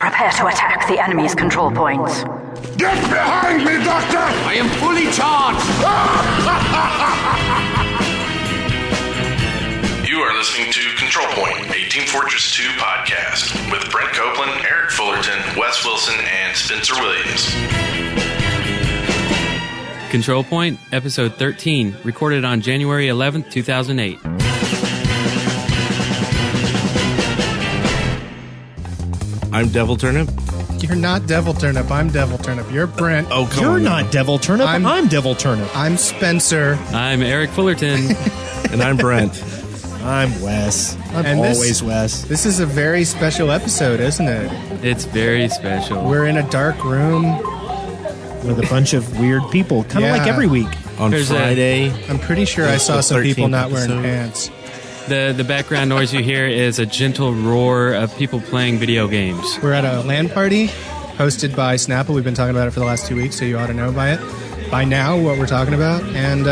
Prepare to attack the enemy's control points. Get behind me, Doctor! I am fully charged! You are listening to Control Point, a Team Fortress 2 podcast with Brent Copeland, Eric Fullerton, Wes Wilson, and Spencer Williams. Control Point, episode 13, recorded on January 11th, 2008. I'm Devil Turnip. You're not Devil Turnip. I'm Devil Turnip. You're Brent. Oh, come You're on. not Devil Turnip. I'm Devil Turnip. I'm Spencer. I'm Eric Fullerton. And I'm Brent. I'm Wes. I'm And always Wes. This is a very special episode, isn't it? It's very special. We're in a dark room. With a bunch of weird people, kind of like every week. On There's Friday. I'm pretty sure I saw some people 13th not wearing episode. pants. The background noise you hear is a gentle roar of people playing video games. We're at a LAN party hosted by SNAPL. We've been talking about it for the last 2 weeks, so you ought to know by now what we're talking about. And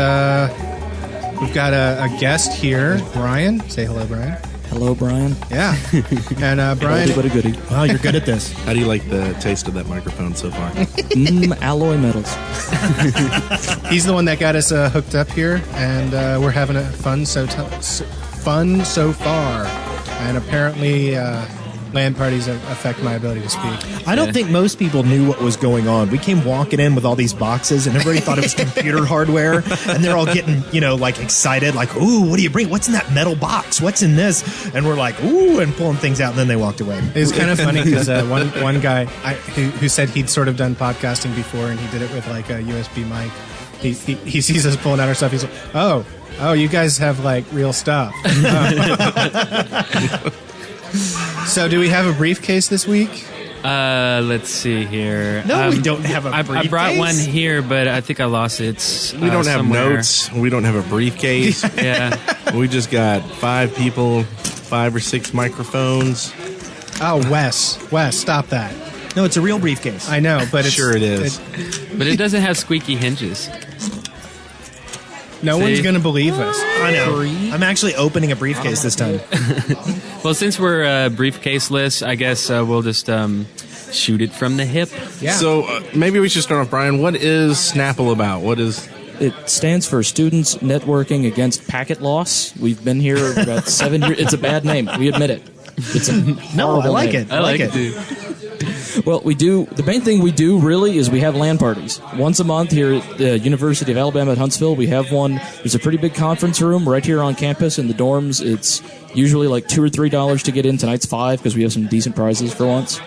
we've got a guest here, Brian. Say hello, Brian. Hello, Brian. Yeah. And Brian... Oldie but a goodie. Wow, you're good at this. How do you like the taste of that microphone so far? Alloy metals. He's the one that got us hooked up here, and we're having a fun so far. And apparently, LAN parties affect my ability to speak. I don't think most people knew what was going on. We came walking in with all these boxes, and everybody thought it was computer hardware, and they're all getting, excited, like, ooh, what do you bring? What's in that metal box? What's in this? And we're like, ooh, and pulling things out, and then they walked away. It was kind of funny because one guy who said he'd sort of done podcasting before, and he did it with like a USB mic. He sees us pulling out our stuff. He's like, oh, you guys have like real stuff. So, do we have a briefcase this week? Let's see here. No, we don't have a I briefcase. brought one here, but I think I lost it. We don't have somewhere. notes. We don't have a briefcase. Yeah. We just got 5 people, 5 or 6 microphones. Oh, Wes, stop that. No, it's a real briefcase. I know, but it's... Sure it is. But it doesn't have squeaky hinges. No one's going to believe us. I know. I'm actually opening a briefcase this time. Well, since we're briefcaseless, I guess we'll just shoot it from the hip. Yeah. So maybe we should start off, Brian. What is SNAPL about? What is... It stands for Students Networking Against Packet Loss. We've been here about 7 years. It's a bad name. We admit it. It's a No, I like name. it. I like it. too. Well, we do. The main thing we do really is we have LAN parties once a month here at the University of Alabama at Huntsville. We have one. There's a pretty big conference room right here on campus in the dorms. It's usually like $2 or $3 to get in. Tonight's $5 because we have some decent prizes for once.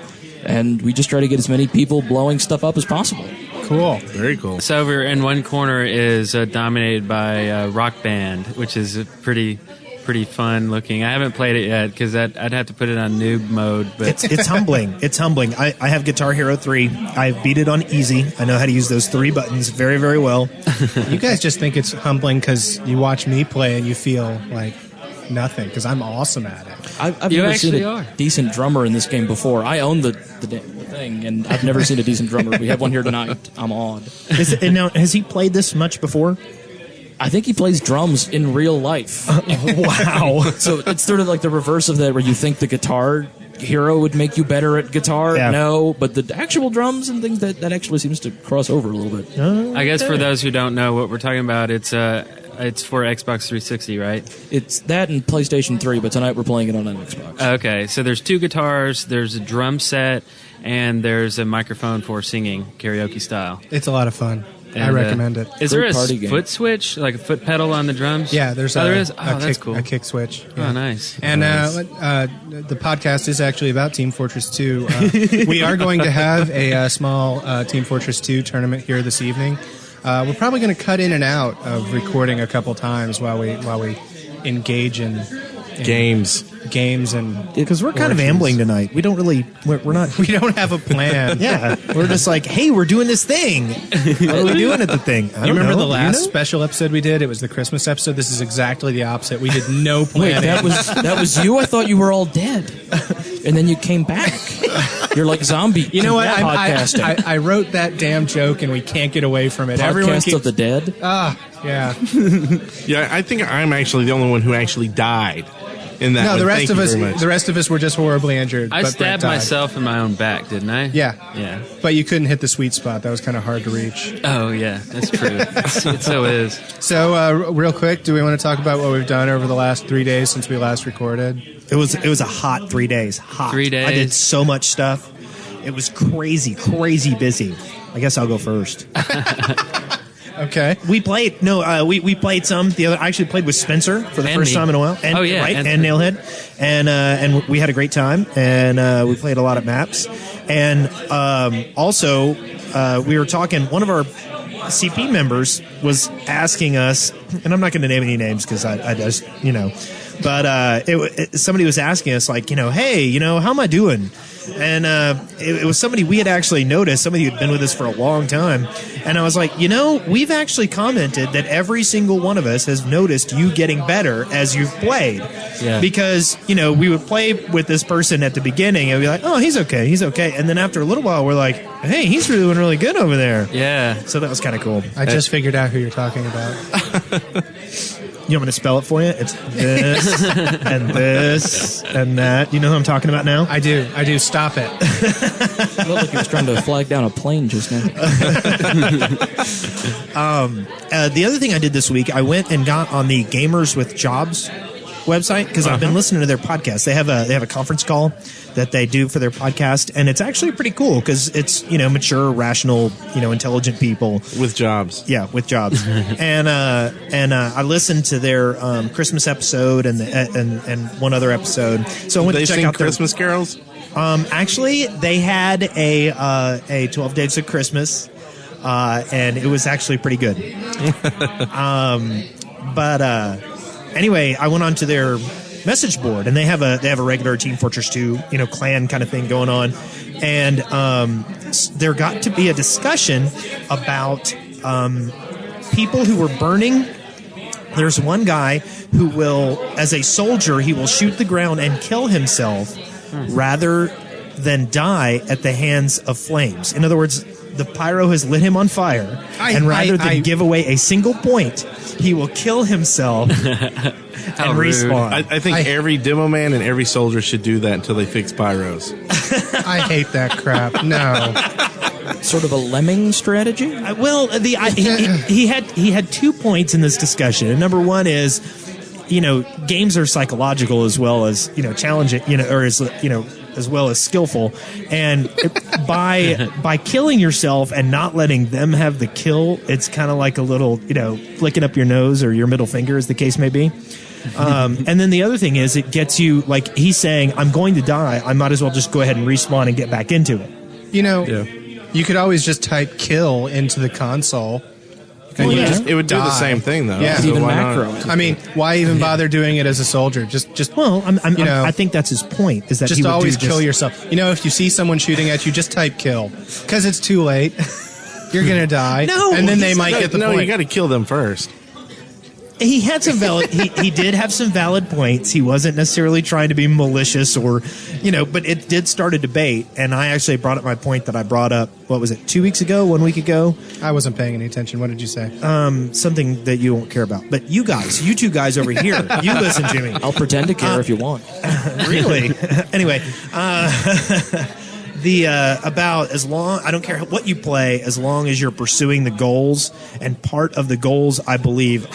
And we just try to get as many people blowing stuff up as possible. Cool. Very cool. So over in one corner is dominated by Rock Band, which is pretty fun looking. I haven't played it yet because I'd have to put it on noob mode. But It's humbling. It's humbling. I have Guitar Hero 3. I've beat it on easy. I know how to use those 3 buttons very, very well. You guys just think it's humbling because you watch me play and you feel like nothing because I'm awesome at it. I've You never seen actually a are. decent drummer in this game before. I own the thing, and I've never seen a decent drummer. We have one here tonight. I'm awed. Now, has he played this much before? I think he plays drums in real life. Wow. So it's sort of like the reverse of that, where you think the Guitar Hero would make you better at guitar. Yeah. No, but the actual drums and things, that actually seems to cross over a little bit. I guess for those who don't know what we're talking about, it's for Xbox 360, right? It's that and PlayStation 3, but tonight we're playing it on an Xbox. Okay, so there's 2 guitars, there's a drum set, and there's a microphone for singing, karaoke style. It's a lot of fun. I And, recommend it. Is there a party game. foot switch, like a foot pedal on the drums? Yeah, there's there is? Oh, that's kick, cool. a kick switch. Yeah. Oh, nice. And the podcast is actually about Team Fortress 2. We are going to have a small Team Fortress 2 tournament here this evening. We're probably going to cut in and out of recording a couple times while we engage in Games. and Because we're kind of ambling tonight. We don't really. We're not. we don't have a plan. Yeah, we're just like, hey, we're doing this thing. What are we doing at the thing? I You don't remember know. the Do you last know? special episode we did? It was the Christmas episode. This is exactly the opposite. We did no Wait, planning. that was you? I thought you were all dead. And then you came back. You're like zombie. You know what? Podcasting. I wrote that damn joke, and we can't get away from it. Everyone Podcast keeps, of the dead. yeah. Yeah, I think I'm actually the only one who actually died. in that. No, one. the rest Thank of you us, very much. the rest of us were just horribly injured. I but stabbed Brent died. myself in my own back, didn't I? Yeah, but you couldn't hit the sweet spot. That was kind of hard to reach. Oh yeah, that's true. It so is. So, real quick, do we want to talk about what we've done over the last 3 days since we last recorded? It was a hot 3 days. Hot. 3 days. I did so much stuff. It was crazy busy. I guess I'll go first. Okay. We played. No, we played some. I actually played with Spencer for the first time in a while. And, Oh, yeah, right. and- And Nailhead, and we had a great time. And we played a lot of maps. And also, we were talking. One of our CP members was asking us, and I'm not going to name any names because I just but somebody was asking us like, hey, how am I doing? And it was somebody we had actually noticed, somebody who had been with us for a long time. And I was like, we've actually commented that every single one of us has noticed you getting better as you've played. Yeah. Because, we would play with this person at the beginning and be like, oh, he's okay. And then after a little while, we're like, hey, he's doing really good over there. Yeah. So that was kind of cool. I just figured out who you're talking about. You want me to spell it for you? It's this and this and that. You know who I'm talking about now? I do. Stop it. It looked like he was trying to flag down a plane just now. The other thing I did this week, I went and got on the Gamers with Jobs website because I've been listening to their podcast. They have a conference call that they do for their podcast, and it's actually pretty cool because it's mature, rational, intelligent people with jobs. Yeah, with jobs. and I listened to their Christmas episode and one other episode. So I went to check out their Christmas carols. Actually, they had a 12 Days of Christmas, and it was actually pretty good. Anyway, I went onto their message board, and they have a regular Team Fortress 2, clan kind of thing going on, and there got to be a discussion about people who were burning. There's one guy who will, as a soldier, he will shoot the ground and kill himself rather than die at the hands of flames. In other words, the pyro has lit him on fire, and rather than give away a single point, he will kill himself and respawn. I think every demo man and every soldier should do that until they fix pyros. I hate that crap. No. Sort of a lemming strategy? He had 2 points in this discussion. And number one is, games are psychological as well as, challenging, as well as skillful. And by killing yourself and not letting them have the kill, it's kind of like a little, flicking up your nose or your middle finger, as the case may be. And then the other thing is, it gets you, like he's saying, I'm going to die. I might as well just go ahead and respawn and get back into it. You could always just type kill into the console. And it would do the same thing, though. Yeah. So Even why macro. not? I mean, why even bother doing it as a soldier? I think that's his point, is that Just he would always do kill yourself. If you see someone shooting at you, just type kill. Because it's too late. You're going to die. No, and then they might get the No, point. you got to kill them first. He had some valid. he did have some valid points. He wasn't necessarily trying to be malicious but it did start a debate, and I actually brought up my point that I brought up. What was it? 2 weeks ago? 1 week ago? I wasn't paying any attention. What did you say? Something that you won't care about. But you two guys over here, you listen, Jimmy. I'll pretend to care if you want. Really? Anyway, about as long, I don't care what you play, as long as you're pursuing the goals, and part of the goals, I believe,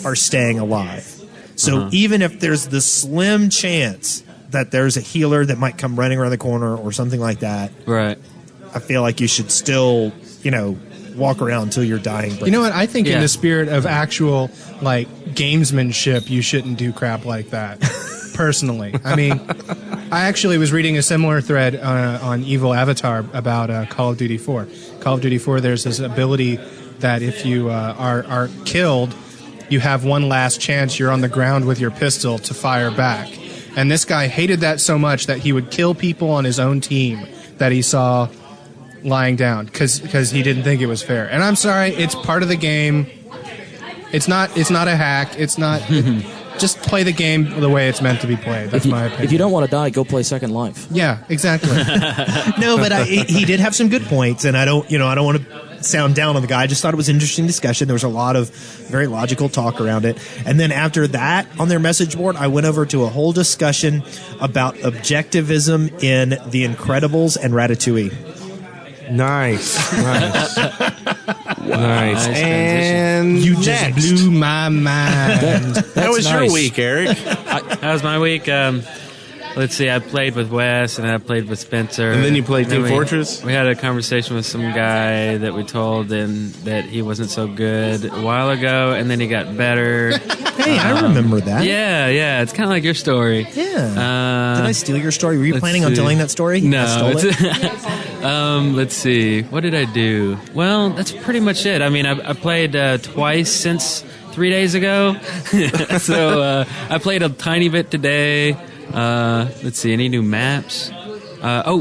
are staying alive. So even if there's the slim chance that there's a healer that might come running around the corner or something like that, Right. I feel like you should still, walk around until you're dying. You know what? I think in Yeah. the spirit of actual, gamesmanship, you shouldn't do crap like that. Personally. I mean, I actually was reading a similar thread on Evil Avatar about Call of Duty 4. Call of Duty 4, there's this ability that if you are killed, you have one last chance. You're on the ground with your pistol to fire back. And this guy hated that so much that he would kill people on his own team that he saw lying down because he didn't think it was fair. And I'm sorry, it's part of the game. It's not a hack. It's not. Just play the game the way it's meant to be played. That's my opinion. If you don't want to die, go play Second Life. Yeah, exactly. No, but he did have some good points, and I don't want to sound down on the guy. I just thought it was an interesting discussion. There was a lot of very logical talk around it. And then after that, on their message board, I went over to a whole discussion about objectivism in The Incredibles and Ratatouille. Nice. Nice. And You just blew my mind. how was your nice. week, Eric? How was my week? Let's see. I played with Wes and I played with Spencer. And then you played Team we- Fortress? We had a conversation with some guy that we told and that he wasn't so good a while ago, and then he got better. Hey, I remember that. Yeah. It's kind of like your story. Yeah. Did I steal your story? Were you let's planning on see. telling that story? No. I stole it? Let's see. What did I do? Well, that's pretty much it. I mean, I played twice since 3 days ago. So I played a tiny bit today. Let's see. Any new maps?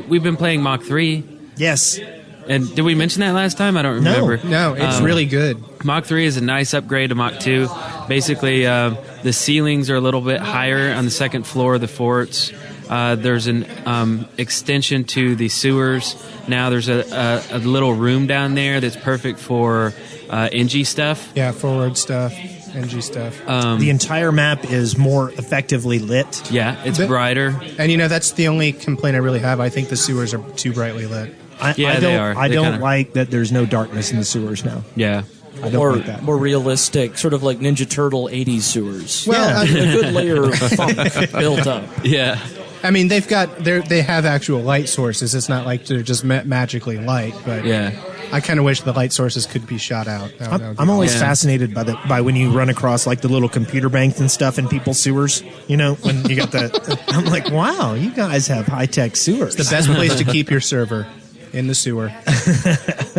We've been playing Mach 3. Yes. And did we mention that last time? I don't remember. No, it's really good. Mach 3 is a nice upgrade to Mach 2. Basically, the ceilings are a little bit higher on the second floor of the forts. There's an extension to the sewers. Now there's a little room down there that's perfect for NG stuff. Yeah, forward stuff, NG stuff. The entire map is more effectively lit. Yeah, it's The- brighter. And that's the only complaint I really have. I think the sewers are too brightly lit. Yeah, they are. I They don't kinda- like that there's no darkness in the sewers now. Yeah. I don't like that. More realistic, sort of like Ninja Turtle 80s sewers. Well, a good layer of funk built up. Yeah. I mean, they have actual light sources. It's not like they're just magically light, but Yeah. I kind of wish the light sources could be shot out. That would be I'm always Yeah. fascinated by when you run across like the little computer banks and stuff in people's sewers. You know, when you got the, I'm like, wow, you guys have high tech sewers. the best place to keep your server in the sewer.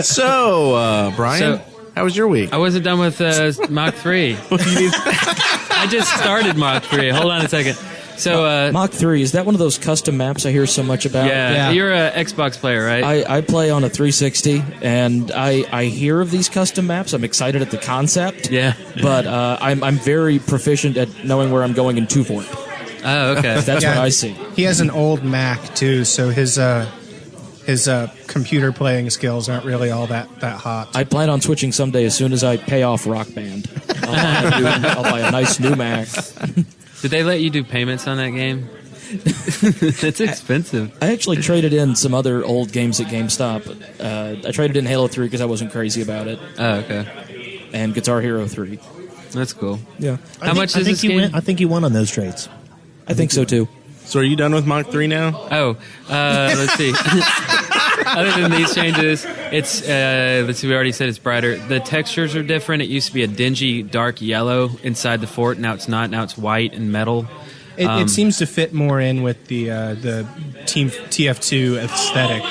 So, Brian, So- how was your week? I wasn't done with Mach 3. I just started Mach 3. Hold on a second. So, Mach 3, is that one of those custom maps I hear so much about? yeah, you're an Xbox player, right? I play on a 360, and I hear of these custom maps. I'm excited at the concept. Yeah. But I'm very proficient at knowing where I'm going in 2-Fort. Oh, okay. That's Yeah. what I see. He has an old Mac too, so his computer playing skills aren't really all that hot. I plan on switching someday as soon as I pay off Rock Band. I'll buy a nice new Mac. Did they let you do payments on that game? It's expensive. I actually traded in some other old games at GameStop. I traded in Halo 3 because I wasn't crazy about it, Oh, okay. and Guitar Hero 3. That's cool. Yeah, How much is this game? I think you won on those trades. I think so too. So, are you done with Mach 3 now? Oh, let's see. Other than these changes, it's let's see. We already said it's brighter. The textures are different. It used to be a dingy, dark yellow inside the fort. Now it's not. Now it's white and metal. It seems to fit more in with the Team TF2 aesthetic.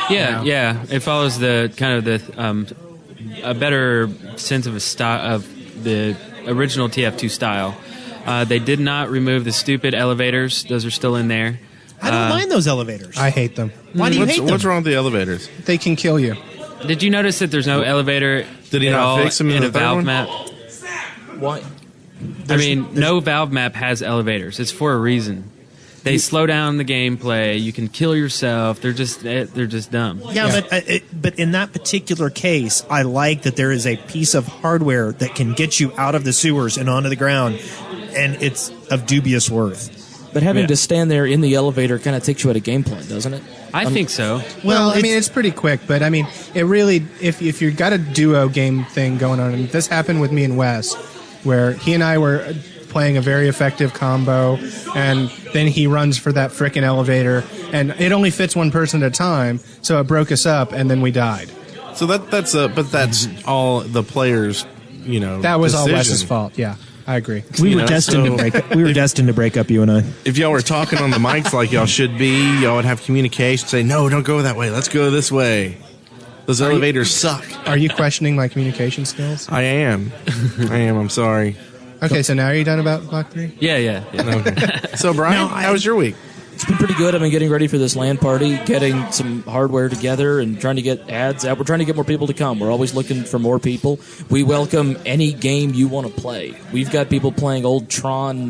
Yeah, yeah. It follows the kind of the a better sense of a style of the original TF2 style. They did not remove the stupid elevators; those are still in there. I don't mind those elevators. I hate them. Why do you hate them? What's wrong with the elevators? They can kill you. Did you notice that there's no elevator? Did he at not all fix them in in the a third valve one? map? Why? I mean, no valve map has elevators. It's for a reason. They slow down the gameplay. You can kill yourself. They're just dumb. Yeah, but in that particular case, I like that there is a piece of hardware that can get you out of the sewers and onto the ground, and it's of dubious worth. But having to stand there in the elevator kind of takes you out of gameplay, doesn't it? I think so. Well, I mean, it's pretty quick, but I mean, it really, if you've got a duo game thing going on, and this happened with me and Wes, where he and I were playing a very effective combo, and then he runs for that frickin' elevator, and it only fits one person at a time, so it broke us up, and then we died. So that's all the players, That was all decision. Wes's fault. Yeah, I agree. We were know, destined so- to break. We were destined to break up. You and I. If y'all were talking on the mics like y'all should be, y'all would have communication. Say, no, don't go that way. Let's go this way. Those elevators suck. Are you questioning my communication skills? I am. I'm sorry. Okay, so now are you done about Block 3? Yeah. Okay. So, Brian, how was your week? It's been pretty good. I've been getting ready for this LAN party, getting some hardware together, and trying to get ads out. We're trying to get more people to come. We're always looking for more people. We welcome any game you want to play. We've got people playing old Tron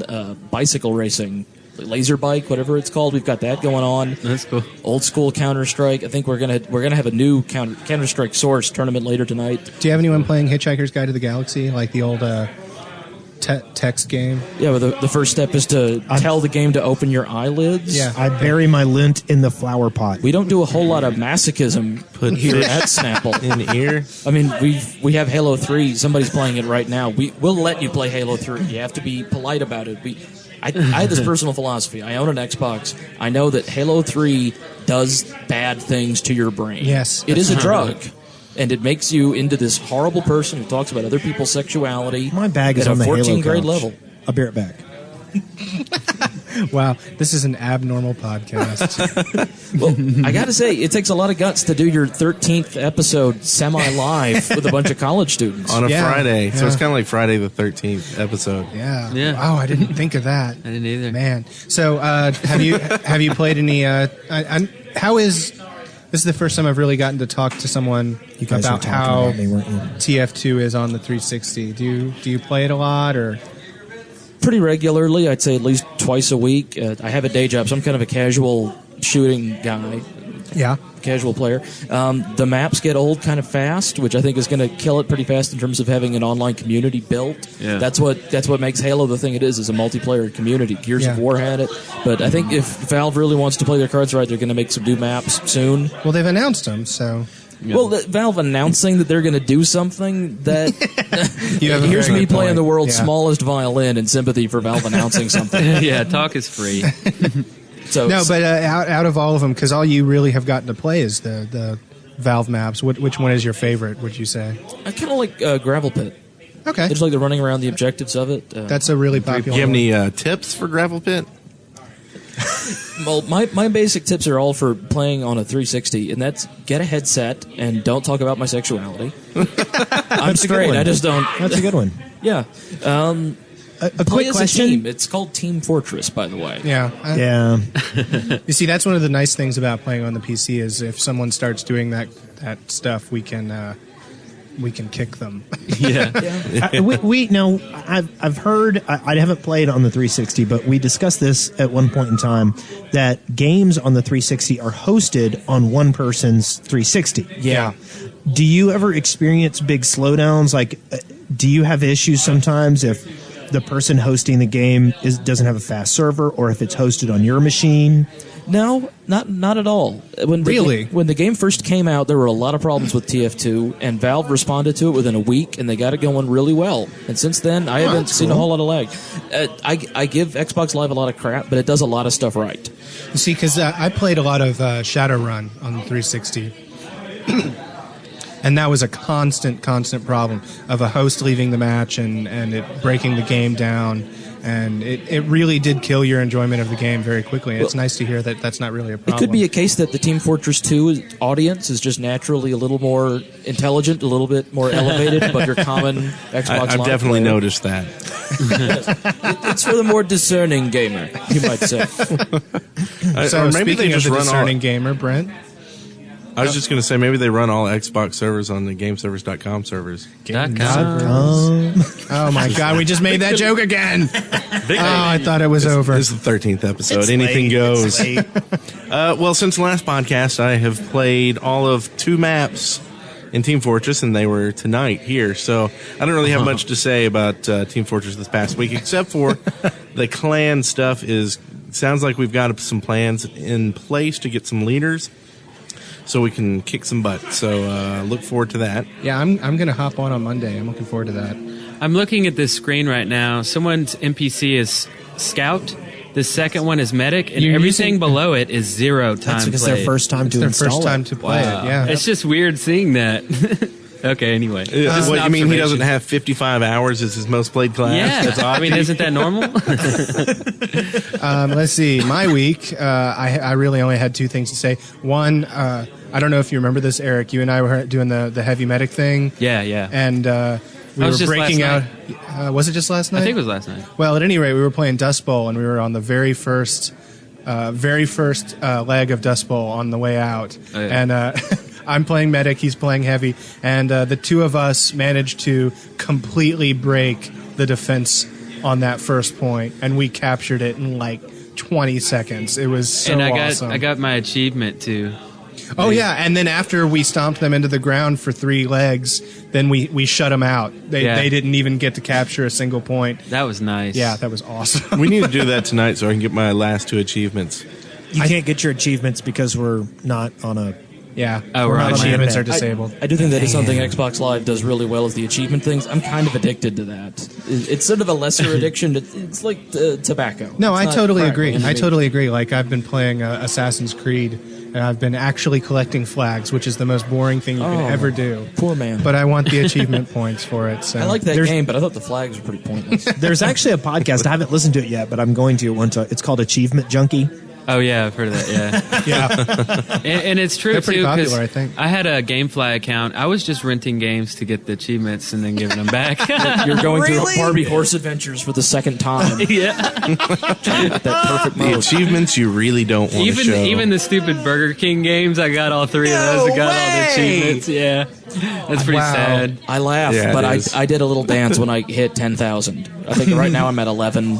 bicycle racing laser bike, whatever it's called. We've got that going on. That's cool. Old school Counter-Strike. I think we're gonna have a new Counter-Strike Source tournament later tonight. Do you have anyone playing Hitchhiker's Guide to the Galaxy, like the old text game? Yeah, well, the first step is to tell the game to open your eyelids. Yeah. I bury my lint in the flower pot. We don't do a whole lot of masochism here at Snapple. In ear. I mean, we have Halo 3. Somebody's playing it right now. We'll let you play Halo 3. You have to be polite about it. I have this personal philosophy. I own an Xbox. I know that Halo 3 does bad things to your brain. Yes. It is a drug. And it makes you into this horrible person who talks about other people's sexuality. My bag is at on the a 14 Halo grade couch. level. I'll be right back. Wow, this is an abnormal podcast. Well, I got to say, it takes a lot of guts to do your 13th episode semi-live with a bunch of college students. On a Yeah, Friday. So yeah. it's kind of like Friday the 13th episode. Yeah. Yeah. Wow, I didn't think of that. I didn't either. Man. So, have you played any? How is this is the first time I've really gotten to talk to someone You guys about were talking how about me, weren't you? TF2 is on the 360. Do you play it a lot or? Pretty regularly, I'd say at least twice a week. I have a day job, so I'm kind of a casual shooting guy, Yeah. casual player. The maps get old kind of fast, which I think is going to kill it pretty fast in terms of having an online community built. Yeah. That's what makes Halo the thing it is a multiplayer community. Gears of Yeah. War had it, but I think if Valve really wants to play their cards right, they're going to make some new maps soon. Well, they've announced them, so Well, Valve announcing that they're going to do something that you have a here's very me good playing point. the world's Yeah. smallest violin in sympathy for Valve announcing something. Yeah, talk is free. So No, but out of all of them, because all you really have gotten to play is the Valve maps. Which one is your favorite? Would you say? I kind of like Gravel Pit. Okay, I just like the running around the objectives of it. that's a really popular. Do you have one. any tips for Gravel Pit? Well, my basic tips are all for playing on a 360, and that's get a headset and don't talk about my sexuality. I'm straight. one. I just don't. That's a good one. Yeah. A Play quick as question. a team. It's called Team Fortress, by the way. Yeah. Yeah. You see, that's one of the nice things about playing on the PC is if someone starts doing that stuff, we can kick them. Yeah. we now I've heard I haven't played on the 360, but we discussed this at one point in time that games on the 360 are hosted on one person's 360. Yeah. Do you ever experience big slowdowns? Like, do you have issues sometimes if the person hosting the game doesn't have a fast server, or if it's hosted on your machine? No, not at all. When the game first came out, there were a lot of problems with TF2, and Valve responded to it within a week, and they got it going really well. And since then, I haven't seen a whole lot of lag. I give Xbox Live a lot of crap, but it does a lot of stuff right. You see, because I played a lot of Shadowrun on the 360. And that was a constant problem of a host leaving the match and it breaking the game down. And it really did kill your enjoyment of the game very quickly. And it's nice to hear that that's not really a problem. It could be a case that the Team Fortress 2 audience is just naturally a little more intelligent, a little bit more elevated, but your common Xbox Live I've definitely player, noticed that. it's for the more discerning gamer, you might say. So or maybe they speaking of just the run discerning gamer, Brent. I was just going to say maybe they run all Xbox servers on the GameServers.com servers. Oh my God, we just made that joke again. I thought it was over. This is the 13th episode. It's Anything late. goes. It's late. Well, since the last podcast, I have played all of 2 maps in Team Fortress, and they were tonight here. So I don't really have much to say about Team Fortress this past week, except for the clan stuff sounds like we've got some plans in place to get some leaders so we can kick some butt. So look forward to that. Yeah, I'm going to hop on Monday. I'm looking forward to that. I'm looking at this screen right now. Someone's NPC is Scout. The second one is Medic, and You're everything using- below it is 0 time That's because played. their first time to Their install first time it. to play it, yeah. It's just weird seeing that. Okay, anyway. Just What, an you mean he observation. doesn't have 55 hours as his most played class? Yeah, That's I mean, isn't that normal? Let's see. My week, I really only had 2 things to say. One, I don't know if you remember this, Eric. You and I were doing the heavy medic thing. Yeah. And we That were was just breaking out. last Was it just last night? I think it was last night. Well, at any rate, we were playing Dust Bowl, and we were on the very first leg of Dust Bowl on the way out. Oh, yeah. And I'm playing medic, he's playing heavy, and the 2 of us managed to completely break the defense on that first point, and we captured it in like 20 seconds. It was so awesome. I got my achievement too. Oh yeah, and then after we stomped them into the ground for 3 legs, then we shut them out. They didn't even get to capture a single point. That was nice. Yeah, that was awesome. We need to do that tonight so I can get my last 2 achievements. You can't get your achievements because we're not on a. Yeah, we're on achievements LAN. are disabled. I do think that is something Xbox Live does really well is the achievement things. I'm kind of addicted to that. It's sort of a lesser addiction. It's like tobacco. No, It's I not totally crack, agree. you know? I totally agree. Like, I've been playing Assassin's Creed, and I've been actually collecting flags, which is the most boring thing you can ever do. Poor man. But I want the achievement points for it. So. I like that game, but I thought the flags were pretty pointless. There's actually a podcast. I haven't listened to it yet, but I'm going to once. It's called Achievement Junkie. Oh yeah, I've heard of that. Yeah, Yeah. and it's true They're pretty too. 'Cause popular, I think. I had a GameFly account. I was just renting games to get the achievements and then giving them back. You're going through Barbie Horse Adventures for the second time. Yeah. Trying to get that perfect The mode. achievements you really don't want to show. Even the stupid Burger King games, I got all 3 of those. I got all the achievements. Yeah, that's pretty Wow. sad. I laugh, Yeah, but it is. I did a little dance when I hit 10,000. I think right now I'm at 11.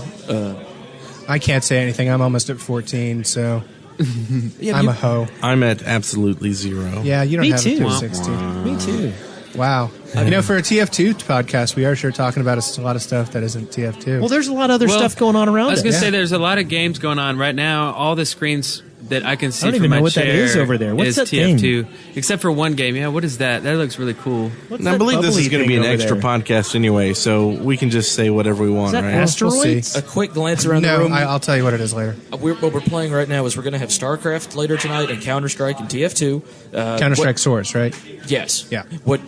I can't say anything. I'm almost at 14, so I'm a hoe. I'm at absolutely 0. Yeah, you don't Me have too. it to 16. Me too. Wow. For a TF2 podcast, we are sure talking about a lot of stuff that isn't TF2. Well, there's a lot of other Well, stuff going on around I was it. going to say there's a lot of games going on right now. All the screens that I can see I don't from even my know what that chair is over there. What's is that TF2, except for one game. Yeah, what is that? That looks really cool. What's And I that believe this bubbly is going to be thing an over extra there? podcast anyway, so we can just say whatever we want, Is that right? asteroids? A quick glance around the No, room. I'll tell you what it is later. What we're playing right now is we're going to have StarCraft later tonight and Counter-Strike and TF2. Counter-Strike Source, right? Yes. Yeah. What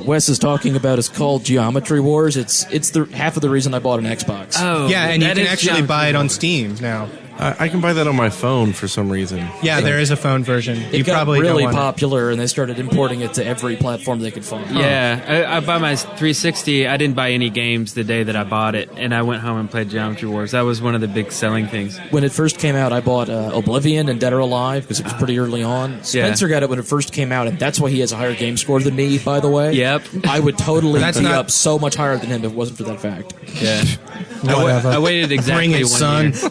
Wes is talking about is called Geometry Wars. It's the half of the reason I bought an Xbox. Oh, Yeah, and you that can is actually Geometry buy it on Wars. Steam now. I can buy that on my phone for some reason. Yeah, there is a phone version. It You got probably really don't want it. popular, and they started importing it to every platform they could find. Yeah, I bought my 360. I didn't buy any games the day that I bought it, and I went home and played Geometry Wars. That was one of the big selling things. When it first came out, I bought Oblivion and Dead or Alive because it was pretty early on. Spencer got it when it first came out, and that's why he has a higher game score than me, by the way. Yep. I would totally That's be not- up so much higher than him if it wasn't for that fact. Yeah, Whatever. I waited exactly Bring it, 1 son. year.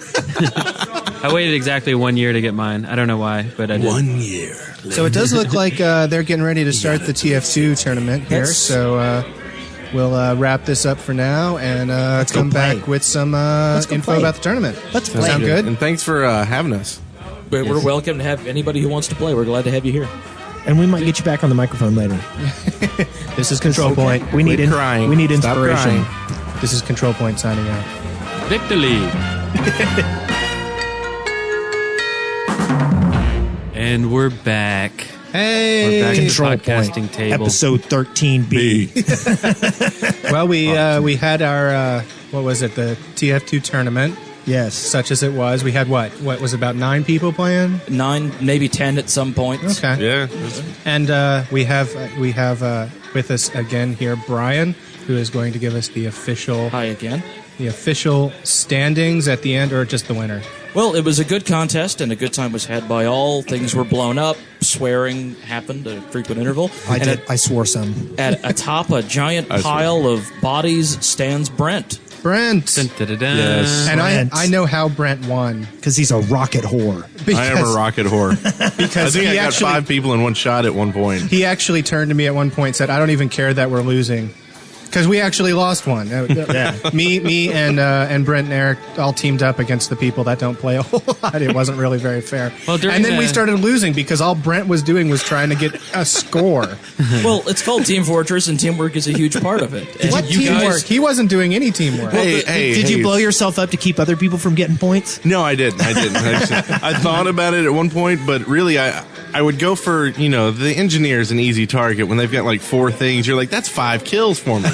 I waited exactly 1 year to get mine. I don't know why, but I did. 1 year. So it does look like they're getting ready to start the TF2 tournament here. Yes. So we'll wrap this up for now and come play. back with some go info play. about the tournament. Let's play. Sound good? And thanks for having us. But we're welcome to have anybody who wants to play. We're glad to have you here. And we might get you back on the microphone later. This is Control Point. We need Quit crying. we need Stop inspiration. crying. This is Control Point signing out. Victory! And we're back. Hey! We're back to the Control podcasting Point, table. episode 13B. Well, we had our what was it? The TF2 tournament, Yes. such as it was. We had what was about 9 people playing. 9, maybe 10 at some point. Okay. Yeah. And we have with us again here Brian, who is going to give us the official Hi again. standings at the end, or just the winner. Well, it was a good contest, and a good time was had by all. Things were blown up. Swearing happened at a frequent interval. I And did. I swore some. At atop a giant I see. pile of bodies stands Brent. Brent. Dun, dun, dun, dun. Yes. And Brent. I know how Brent won Because he's a rocket whore. I am a rocket whore. I because think he I got actually 5 people in one shot at one point. he actually turned to me at one point and said, "I don't even care that we're losing." Because we actually lost one. Me and Brent and Eric all teamed up against the people that don't play a whole lot. It wasn't really very fair. Well, during and then we the- started losing because all Brent was doing was trying to get a score. Well, it's called Team Fortress, and teamwork is a huge part of it. And What you teamwork? guys- He wasn't doing any teamwork. Did you blow yourself up to keep other people from getting points? No, I didn't. I thought about it at one point, but really, I would go for, the engineer's an easy target when they've got like 4 things. You're like, that's 5 kills for me.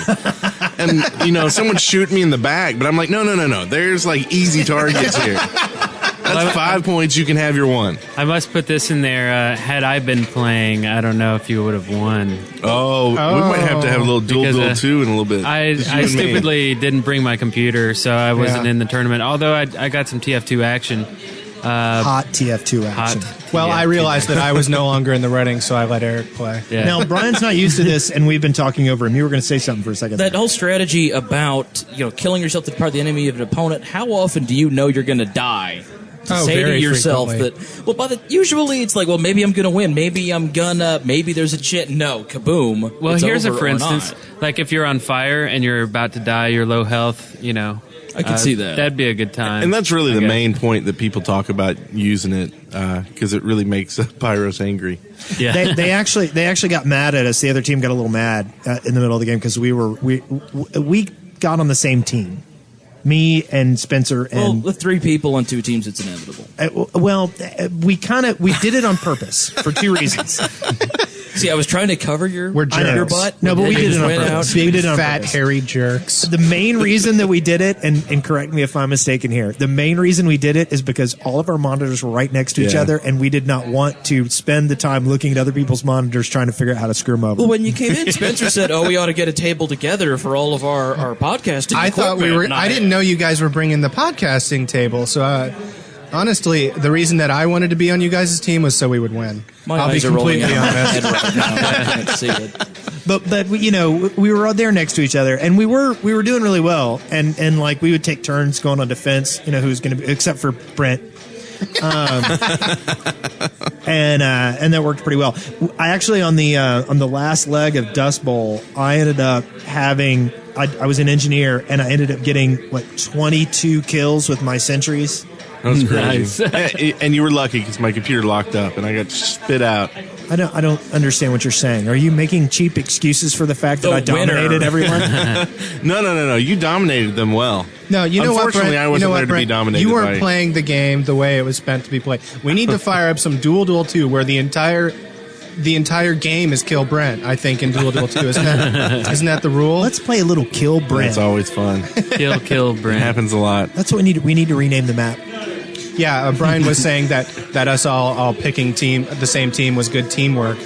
And, someone shoot me in the back, but I'm like, no. There's like easy targets here. That's 5 points. You can have your 1. I must put this in there. Had I been playing, I don't know if you would have won. Oh, we might have to have a little duel Because, too in a little bit. I Just you and me. stupidly didn't bring my computer, so I wasn't Yeah. in the tournament. Although I got some TF2 action. Hot TF2 action. Well, I realized that I was no longer in the running, so I let Eric play. Yeah. Now, Brian's not used to this, and we've been talking over him. You were going to say something for a second. That whole strategy about killing yourself to depart the enemy of an opponent. How often do you know you're going to die? To say to very yourself frequently. that usually it's like, well, maybe I'm going to win. Maybe there's a chance. No, kaboom. Well, it's here's over for or instance, not. like if you're on fire and you're about to die, you're low health, I can see that. That'd be a good time. And that's really I the guess. main point that people talk about using it, because it really makes Pyros angry. Yeah. They actually got mad at us. The other team got a little mad in the middle of the game because we got on the same team. Me and Spencer and with 3 people on 2 teams, it's inevitable. we did it on purpose for 2 reasons. See, I was trying to cover your butt. No, but we did it on went purpose. out. We did it on Fat, purpose. hairy jerks. The main reason that we did it, and correct me if I'm mistaken here, the main reason we did it is because all of our monitors were right next to each Yeah. other, and we did not want to spend the time looking at other people's monitors trying to figure out how to screw them over. Well, when you came in, Spencer said, we ought to get a table together for all of our podcasting I thought we were. equipment." I didn't know you guys were bringing the podcasting table. So, honestly, the reason that I wanted to be on you guys' team was so we would win. My I'll be eyes are rolling completely out of my honest. head right now. I can't see it. But we were out there next to each other, and we were doing really well, and like we would take turns going on defense. Who's going to be, except for Brent. And that worked pretty well. I actually on the last leg of Dust Bowl, I ended up having I was an engineer, and I ended up getting 22 kills with my sentries. That was Nice. crazy. And you were lucky because my computer locked up and I got spit out. I don't understand what you're saying. Are you making cheap excuses for the fact that The I dominated winner. everyone? No. You dominated them well. No, you know what, Unfortunately, Brent? I wasn't you know what, there to be Brent? dominated You weren't by- playing the game the way it was meant to be played. We need to fire up some Duel 2 where the entire game is kill Brent. I think in Duel 2 isn't that the rule? Let's play a little Kill Brent. It's always fun. Kill It Brent. happens a lot. That's what we need to rename the map. Yeah, Brian was saying that us all picking the same team was good teamwork.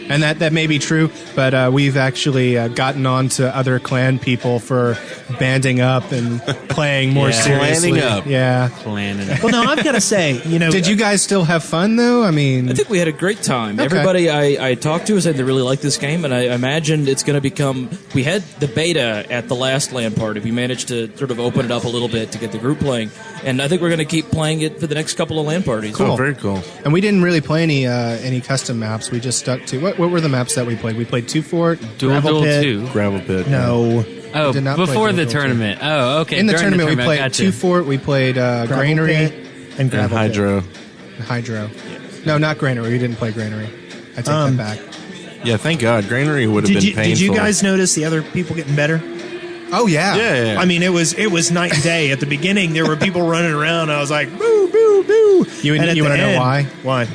And that may be true, but we've actually gotten on to other clan people for banding up and playing more Yeah. seriously. Planning up. Yeah. Planning it. Well, no, I've got to say, Did you guys still have fun, though? I mean... I think we had a great time. Okay. Everybody I talked to said they really like this game, and I imagine it's going to become... We had the beta at the last LAN party. We managed to sort of open it up a little bit to get the group playing, and I think we're going to keep playing it for the next couple of LAN parties. Oh, very cool. And we didn't really play any custom maps. We just stuck to... What were the maps that we played? We played 2 Fort, Duel Gravel Pit. 2. Gravel pit. No. Oh, did not play before the Duel 2. tournament. Oh, okay. In the During tournament, we played gotcha. 2 Fort, we played Gravel Granary, Pit and And Gravel Pit. Hydro. Hydro. No, not Granary. We didn't play Granary. I take that back. Yeah, thank God. Granary would have been painful. Did you guys notice the other people getting better? Oh, yeah. Yeah. I mean, it was night and day. At the beginning, there were people running around. I was like, boo, boo, boo. You And at want to the know end- why? Why?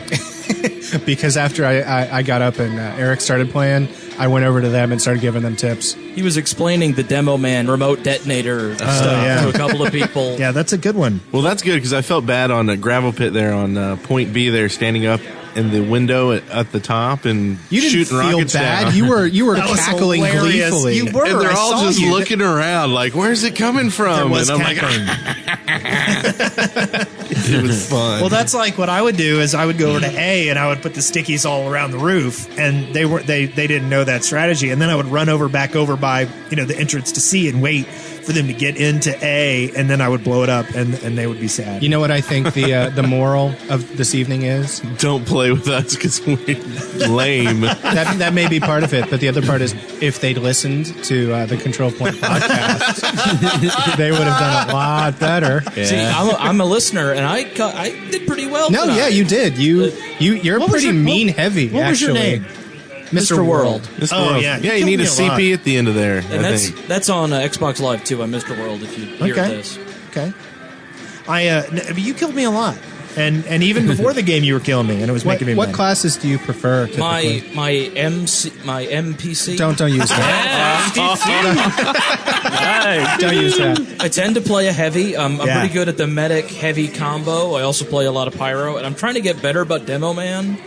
Because after I got up and Eric started playing, I went over to them and started giving them tips. He was explaining the Demo Man remote detonator stuff yeah. to a couple of people. Yeah, that's a good one. Well, that's good because I felt bad on the gravel pit there on point B there, standing up in the window at the top and You didn't shooting feel rockets bad. down. You were That was cackling hilarious. gleefully. You were. And they're I all saw just you. looking around like, where's it coming from? There was And I'm cackling. like, it was fun. Well, that's like what I would do is I would go over to A and I would put the stickies all around the roof, and they didn't know that strategy, and then I would run back over by the entrance to C and wait for them to get into A, and then I would blow it up, and they would be sad. You know what I think the moral of this evening is? Don't play with us because we're lame. That may be part of it, but the other part is if they'd listened to the Control Point podcast, they would have done a lot better. See, I'm a listener, and I did pretty well. No, tonight. yeah, you did. You're What was pretty your- mean heavy. What was your actually. name? Mr. World. This Oh, world- yeah. yeah. You You need a killed me a lot. CP at the end of there. And I think. that's on Xbox Live too on Mr. World. If you hear Okay. this, Okay. You killed me a lot, and even before the game, you were killing me, and it was making me What mad. classes do you prefer? Typically? my MPC. Don't use that. Don't use that. I tend to play a heavy. I'm Yeah. pretty good at the medic heavy combo. I also play a lot of pyro, and I'm trying to get better about Demo Man.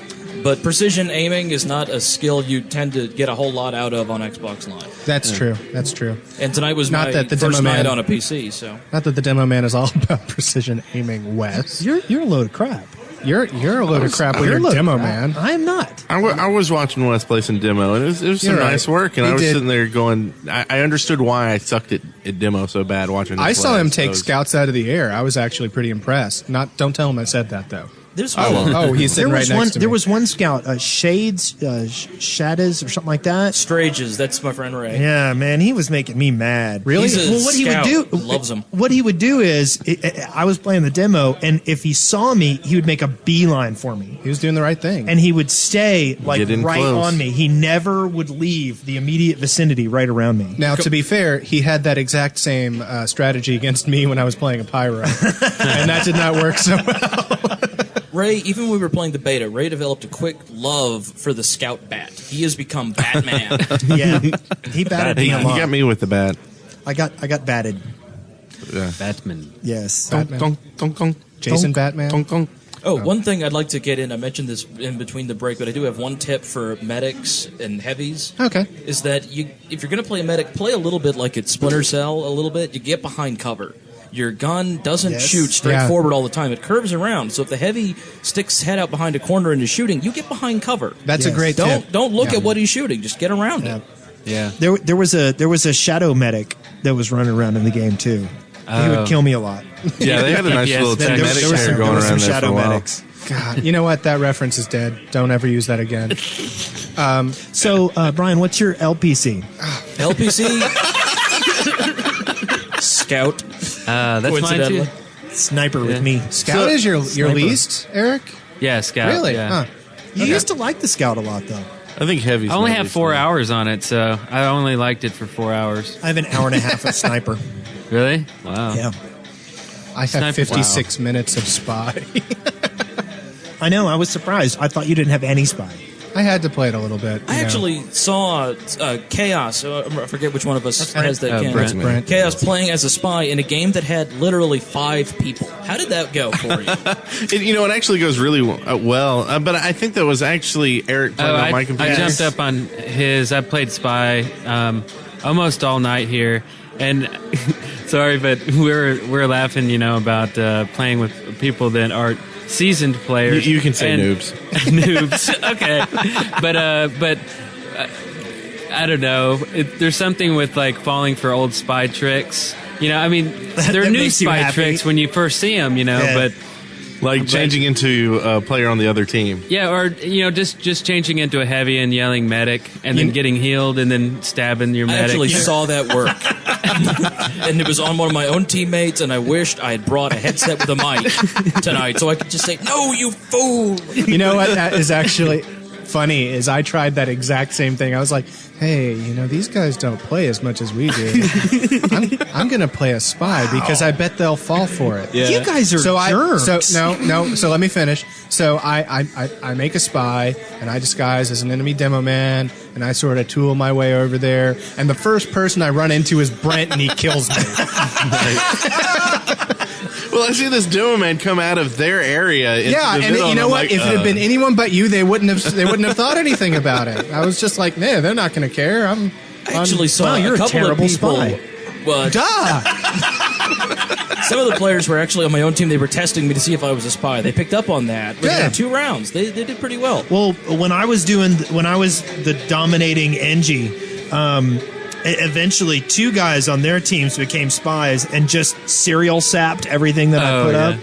But precision aiming is not a skill you tend to get a whole lot out of on Xbox Live. That's true. That's true. And tonight was Not my that the first demo night man- on a PC, so. Not that the demo man is all about precision aiming, Wes. You're a load of crap. You're a load of crap with You're your a load of demo crap. man. I am not. I was watching Wes play some demo, and it was some You're right. nice work. And He I was did. sitting there going, I understood why I sucked at demo so bad watching him I saw play. him So take it was- scouts out of the air. I was actually pretty impressed. Don't tell him I said that though. There's Oh, he's sitting right next to me. There was one scout, Shades, Shadows, or something like that. Strages, that's my friend Ray. Yeah, man, he was making me mad. Really? He's a What he would scout. do, Loves him. What he would do is, I was playing the demo, and if he saw me, he would make a beeline for me, He was doing the right thing. and he would stay like Get in right close. on me. He never would leave the immediate vicinity, right around me. Now, to be fair, he had that exact same strategy against me when I was playing a pyro, and that did not work so well. Ray, even when we were playing the beta, Ray developed a quick love for the scout bat. He has become Batman. Yeah, he batted He me a lot. got me with the bat. I got batted. Yeah. Batman. Yes. Batman. Donk, donk, donk, Jason Batman. donk, donk. Oh, one thing I'd like to get in, I mentioned this in between the break, but I do have one tip for medics and heavies. Okay. Is that if you're going to play a medic, play a little bit like it's Splinter Cell, a little bit. You get behind cover. Your gun doesn't Yes. shoot straight Yeah. forward all the time. It curves around. So if the heavy sticks his head out behind a corner and is shooting, you get behind cover. That's a Yes. great tip. Don't look Yeah. at what he's shooting. Just get around Yeah. it. Yeah. There was a shadow medic that was running around in the game too. He would kill me a lot. Yeah, they had a nice Yes, little there- medic there was pair some- going there was around some there for a shadow while. medics. God, you know what? That reference is dead. Don't ever use that again. So, Brian, what's your LPC? LPC. Scout. That's mine Coincidentally. too. Sniper with me. Scout is your Sniper. least, Eric? Yeah, Scout. Really? Yeah. Huh. You used to like the Scout a lot, though. I think heavy. I only have 4 hours on it, so I only liked it for 4 hours. I have an hour and a half of Sniper. Really? Wow. Yeah. I have Sniper- 56 minutes of spy. I know. I was surprised. I thought you didn't have any Spy. I had to play it a little bit. I you know. actually saw Chaos. I forget which one of us has that game. Brent. Brent. Chaos playing as a spy in a game that had literally 5 people. How did that go for you? It actually goes really well. But I think that was actually Eric playing on my computer. I jumped up on his. I played Spy almost all night here, and sorry, but we're laughing, about playing with people that are seasoned players. You can say and- noobs. Noobs, okay, but I don't know. There's something with like falling for old spy tricks. I mean, they're That new makes you spy happy. tricks when you first see them, Yeah. but. Like changing into a player on the other team. Yeah, or just changing into a heavy and yelling medic, and then getting healed, and then stabbing your I medic. actually saw that work. And it was on one of my own teammates, and I wished I had brought a headset with a mic tonight so I could just say, "No, you fool!" You know what? That is actually funny. Is I tried that exact same thing. I was like, "Hey, these guys don't play as much as we do. I'm going to play a spy because I bet they'll fall for it." Yeah. You guys are jerks. So let me finish. So I make a spy and I disguise as an enemy demo man and I sort of tool my way over there. And the first person I run into is Brent and he kills me. Well, I see this demo man come out of their area. into Yeah, the and middle, you know I'm what? like, If it had been anyone but you, they wouldn't have thought anything about it. I was just like, "Nah, they're not going to care." I actually saw wow, you're a a couple terrible of people. spy. Well, Duh! some of the players were actually on my own team. They were testing me to see if I was a spy. They picked up on that. Within Yeah. 2 rounds, they did pretty well. Well, when I was the dominating Engie, eventually 2 guys on their teams became spies and just serial sapped everything that I put up.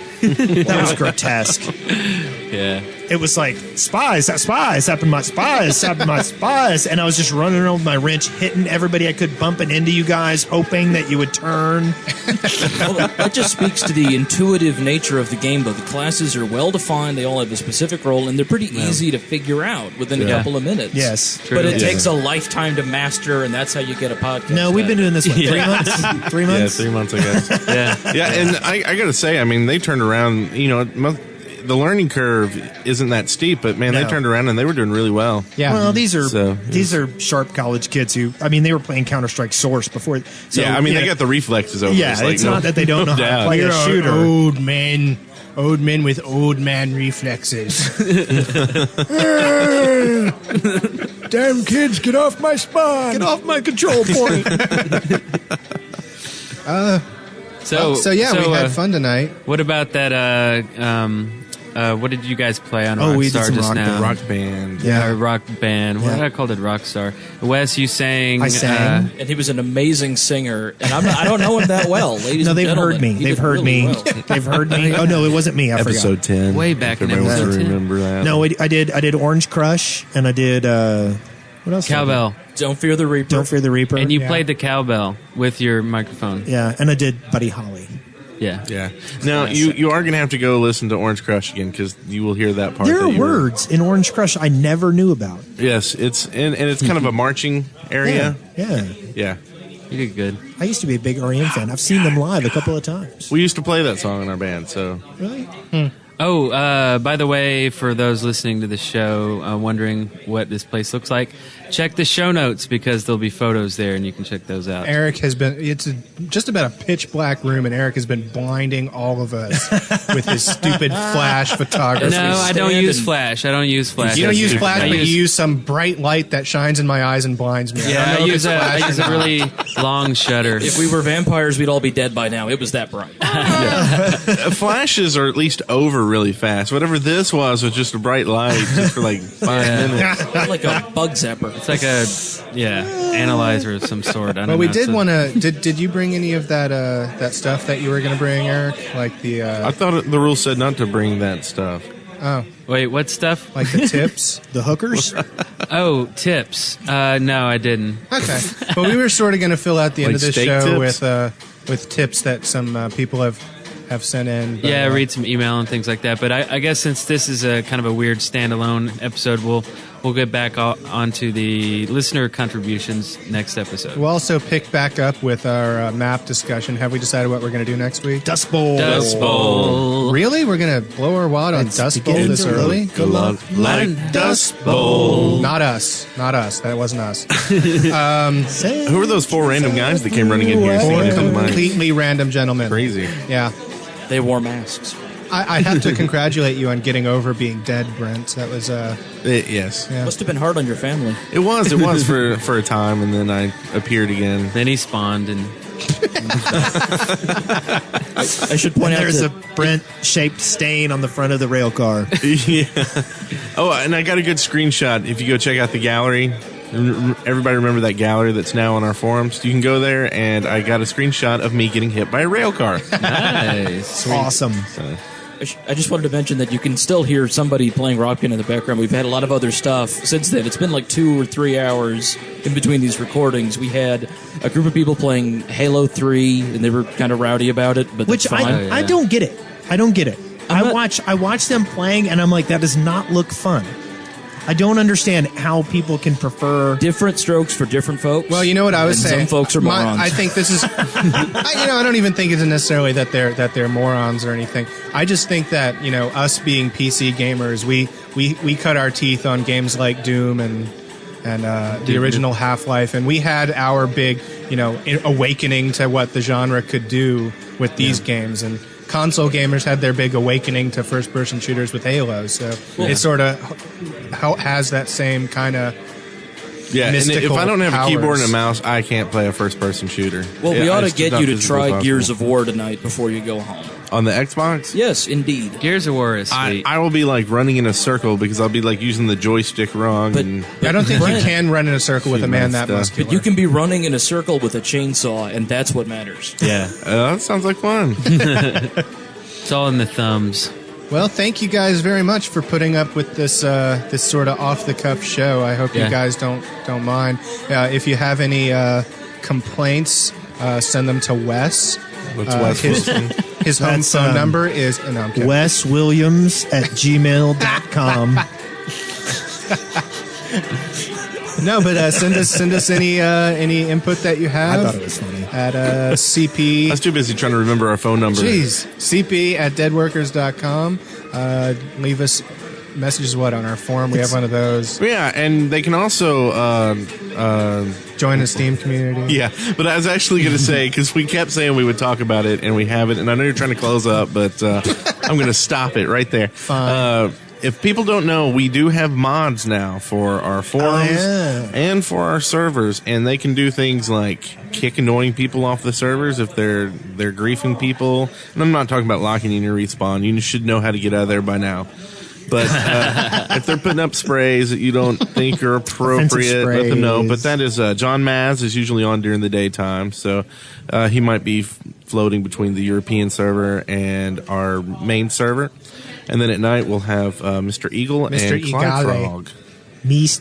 That was grotesque. yeah. It was like spies, sapping my spies, and I was just running around with my wrench, hitting everybody I could, bumping into you guys, hoping that you would turn. Well, that just speaks to the intuitive nature of the game, though. The classes are well defined, they all have a specific role, and they're pretty easy to figure out within a couple of minutes. Yes. But it Yeah. takes a lifetime to master, and that's how you get a podcast. No, we've been doing this, what, 3 Yeah. months? 3 Yeah, months? 3 months, I guess. Yeah. Yeah, and I got to say, I mean, they turned around, the learning curve isn't that steep, but man, No. they turned around and they were doing really well. Yeah. Well, these are So, sharp college kids who, they were playing Counter-Strike Source before. So, yeah, I mean, they got the reflexes over Yeah, this, like, it's not that they don't know how to doubt. play a shooter. Old man. Old men with old man reflexes. Damn kids, get off my spine! Get off my control point! So we had fun tonight. What about that? What did you guys play on We did Rockstar some just now? Rock band. Yeah, rock band. What Yeah. did I call it? Rockstar. Wes, you sang. I sang. And he was an amazing singer, and I don't know him that well, ladies No, and they've gentlemen. heard me. He They've did heard really me. well. They've heard me. Oh no, it wasn't me. I Episode forgot. 10. Way back in Everybody wants episode to 10. remember that. No, I did Orange Crush, and I did what else? did I do? Cowbell. Don't Fear the Reaper. Don't Fear the Reaper. And you Yeah. played the cowbell with your microphone. Yeah, and I did Buddy Holly. Yeah. Yeah. Now, you are going to have to go listen to Orange Crush again because you will hear that part. There that are you were- words in Orange Crush I never knew about. Yes, it's and it's kind of a marching area. Yeah. Yeah. You did good. I used to be a big REM fan. I've seen them live a couple of times. We used to play that song in our band, so Really? Oh, by the way, for those listening to the show, wondering what this place looks like, check the show notes because there'll be photos there and you can check those out. Eric has been, just about a pitch black room, and Eric has been blinding all of us with his stupid flash photography. No, I don't stand use and- flash. I don't use flash. You don't use flash, I but you use some bright light that shines in my eyes and blinds me. Yeah, don't know I if use it's a flash or not. really long shutter. If we were vampires, we'd all be dead by now. It was that bright. flashes are at least over really fast. Whatever this was just a bright light just for like 5 minutes. Like a bug zapper. It's like a analyzer of some sort. I don't Well, we know. did It's a- want to. Did you bring any of that stuff that you were going to bring, Eric? Like the I thought the rule said not to bring that stuff. Wait, what stuff? like the tips. The hookers? Oh, tips. No, I didn't. Okay, but we were sort of going to fill out the end Like of this steak show tips? with tips that some people have sent in. But, Yeah, read some email and things like that. But I guess since this is a kind of a weird standalone episode, we'll get back onto the listener contributions next episode. We'll also pick back up with our map discussion. Have we decided what we're going to do next week? Dust Bowl. Dust Bowl. Really? We're going to blow our wad on It's Dust Bowl beginning this to early? Good luck. Like Dust Bowl. Not us. Not us. That wasn't us. Who are those 4 random guys that came running in here? Four singing into the mic? completely random gentlemen. Crazy. Yeah. They wore masks. I have to congratulate you on getting over being dead, Brent. That was Yes. Yeah. Must have been hard on your family. It was for a time, and then I appeared again. Then he spawned, and I should point out There's that a Brent-shaped stain on the front of the rail car. Yeah. Oh, and I got a good screenshot. If you go check out the gallery, everybody remember that gallery that's now on our forums? You can go there, and I got a screenshot of me getting hit by a rail car. nice. Awesome. I just wanted to mention that you can still hear somebody playing Rock Band in the background. We've had a lot of other stuff since then. It's been like 2 or 3 hours in between these recordings. We had a group of people playing Halo 3, and they were kind of rowdy about it, but Which that's fine. I don't get it. I don't get it. I'm not- I watch them playing, and I'm like, that does not look fun. I don't understand how people can prefer. Different strokes for different folks. Well, you know what I was And saying. Some folks are morons. I think this is. I don't even think it's necessarily that they're morons or anything. I just think that us being PC gamers, we cut our teeth on games like Doom and the original Half-Life, and we had our big awakening to what the genre could do with these games, and console gamers had their big awakening to first-person shooters with Halo. So it sort of has that same kind of. Yeah, and if Mystical I don't have a keyboard powers. and a mouse, I can't play a first-person shooter. well, we Yeah, ought to it's get not you to physically try possible. Gears of War tonight before you go home. on the Xbox. Yes, indeed. Gears of War is sweet. I will be like running in a circle because I'll be like using the joystick wrong. But- and I don't think you Brent, can run in a circle with a man that But muscular. But you can be running in a circle with a chainsaw, and that's what matters. yeah, that sounds like fun. It's all in the thumbs. Well, thank you guys very much for putting up with this this sort of off the cuff show. I hope Yeah. you guys don't mind. If you have any complaints, send them to Wes. What's Wes Wilson? His home That's, phone number is no, I'm kidding. Wes Williams at gmail.com. No, but send us any input that you have. I thought it was funny. At CP. I was too busy trying to remember our phone number. Jeez, CP at deadworkers.com. Leave us messages what on our forum. We have one of those. Yeah, and they can also join the Steam community. Yeah, but I was actually going to say, because we kept saying we would talk about it, and we haven't, and I know you're trying to close up, but I'm going to stop it right there. Fine. If people don't know, we do have mods now for our forums and for our servers, and they can do things like kick annoying people off the servers if they're griefing people. And I'm not talking about locking you in your respawn. You should know how to get out of there by now. But if they're putting up sprays that you don't think are appropriate, let them know. But that is John Maz is usually on during the daytime, so he might be floating between the European server and our main server. And then at night we'll have Mr. Eagle and Clyde Frog.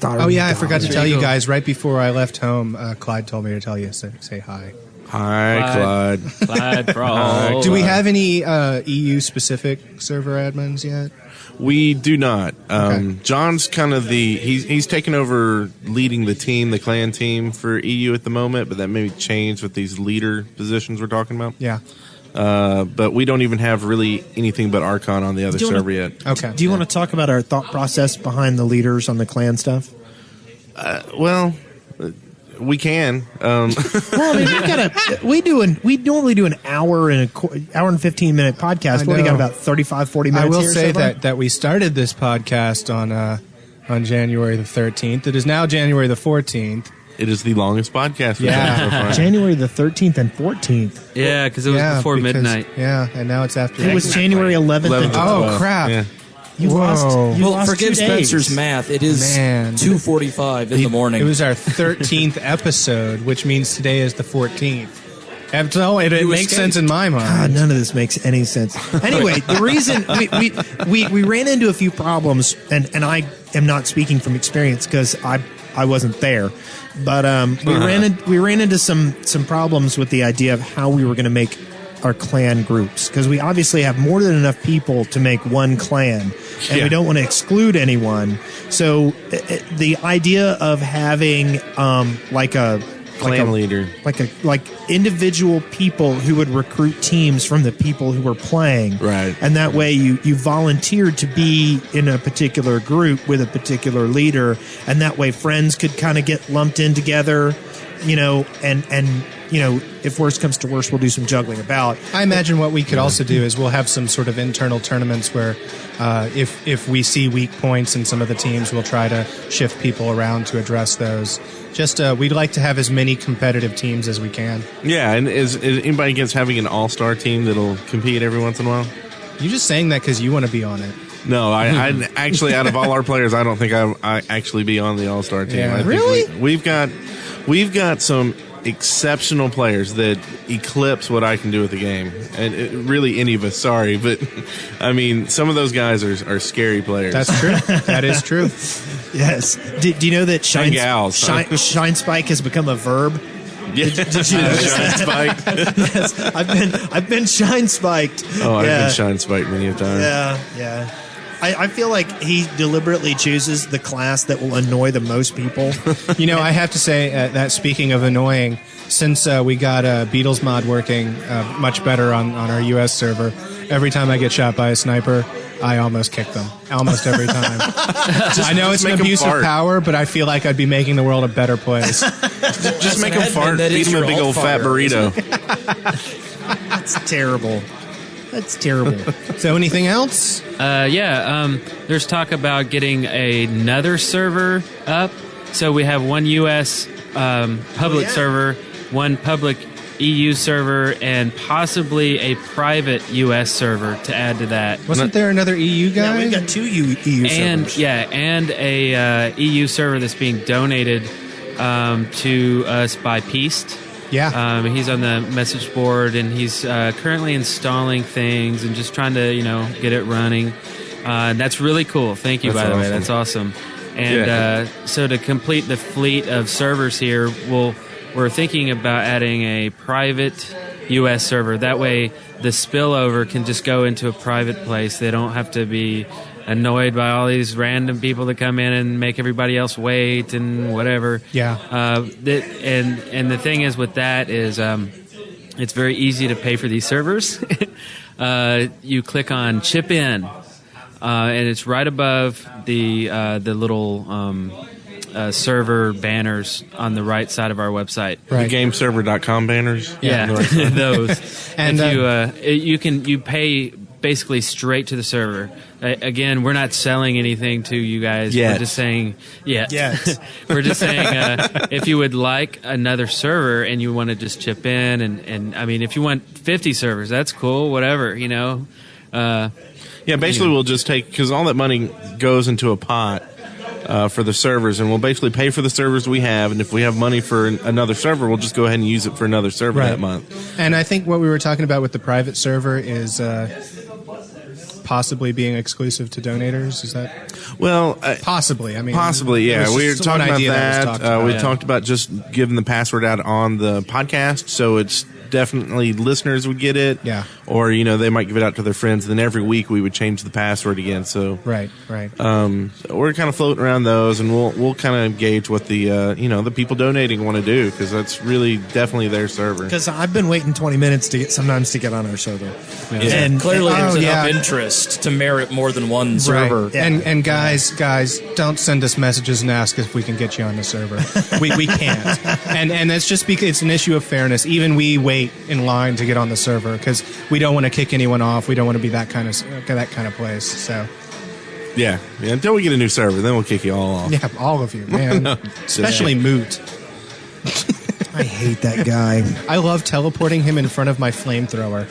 Oh yeah, I forgot to tell you guys right before I left home. Clyde told me to tell you say hi. Hi, Clyde. Clyde Frog. Do we have any EU specific server admins yet? We do not. Okay. John's kind of he's taken over leading the team, the clan team for EU at the moment, but that may change with these leader positions we're talking about. Yeah. But we don't even have really anything but Archon on the other server yet. Okay. Do you want to talk about our thought process behind the leaders on the clan stuff? Well, we can. Well, I mean, we normally do an hour and 15-minute podcast. What, we got about 35, 40 minutes. I will here say so far? that we started this podcast on January the 13th. It is now January the 14th. It is the longest podcast we've done so far. January the 13th and 14th. Yeah, because it was before midnight. Yeah, and now it's after. It was January 11th. and 12th. Oh crap! Yeah. You lost. Well, lost forgive 2 days. Spencer's math. It is 2:45 in the morning. It was our 13th episode, which means today is the 14th. It makes sense in my mind. God, none of this makes any sense. Anyway, the reason we ran into a few problems, and I am not speaking from experience because I wasn't there, but we ran into some problems with the idea of how we were going to make our clan groups, because we obviously have more than enough people to make one clan, and we don't want to exclude anyone. So the idea of having like Clan leader, like individual people who would recruit teams from the people who were playing, right? And that way you volunteered to be in a particular group with a particular leader, and that way friends could kind of get lumped in together, and if worse comes to worse, we'll do some juggling about. I imagine what we could also do is we'll have some sort of internal tournaments where if we see weak points in some of the teams, we'll try to shift people around to address those. Just we'd like to have as many competitive teams as we can. Yeah, and is anybody against having an all-star team that'll compete every once in a while? You're just saying that because you want to be on it. No, I actually, out of all our players, I don't think I actually be on the all-star team. Yeah. I think Really? We've got some exceptional players that eclipse what I can do with the game, and really any of us. Sorry, but I mean, some of those guys are scary players. That's true. That is true. Yes. Do you know that Shine Spike has become a verb? Yeah. Did you know Shine spiked? Yes, I've been shine spiked. Oh, I've been shine spiked many a time. Yeah. I feel like he deliberately chooses the class that will annoy the most people. I have to say that speaking of annoying, since we got Beatles mod working much better on our US server, every time I get shot by a sniper, I almost kick them. Almost every time. I know it's an abuse of power, but I feel like I'd be making the world a better place. Just make them fart, feed them a big old fat burrito. That's terrible. That's terrible. So anything else? There's talk about getting another server up. So we have one U.S. Public server, one public EU server, and possibly a private U.S. server to add to that. Wasn't there another EU guy? Yeah, we've got 2 EU servers. And a EU server that's being donated to us by Peast. Yeah. He's on the message board, and he's currently installing things and just trying to, get it running. That's really cool. Thank you, by the way. That's awesome. And so to complete the fleet of servers here, we're thinking about adding a private U.S. server. That way the spillover can just go into a private place. They don't have to be annoyed by all these random people that come in and make everybody else wait and whatever. Yeah. And the thing is with that is it's very easy to pay for these servers. You click on chip in. and it's right above the little server banners on the right side of our website. The gameserver.com banners. Yeah, those. And you pay basically straight to the server. Again, we're not selling anything to you guys. Yet. We're just saying, we're just saying if you would like another server and you want to just chip in, and I mean, if you want 50 servers, that's cool, whatever, Basically we'll just take, because all that money goes into a pot for the servers, and we'll basically pay for the servers we have, and if we have money for another server, we'll just go ahead and use it for another server that month. And I think what we were talking about with the private server is possibly being exclusive to donators. Is that possibly? I mean, possibly, yeah. We were talking about that. We talked about just giving the password out on the podcast, so it's definitely listeners would get it. Yeah. Or, they might give it out to their friends, and then every week we would change the password again. So Right. We're kind of floating around those, and we'll kind of gauge what the the people donating want to do, because that's really definitely their server. Because I've been waiting 20 minutes to get on our server. Yeah. And clearly there's enough interest to merit more than one server. Right. Yeah. And guys, don't send us messages and ask if we can get you on the server. we can't. And it's just because it's an issue of fairness. Even we wait in line to get on the server because we don't want to kick anyone off. We don't want to be that kind of place. So yeah. Until we get a new server, then we'll kick you all off. Yeah, all of you, man. Especially Moot. I hate that guy. I love teleporting him in front of my flamethrower.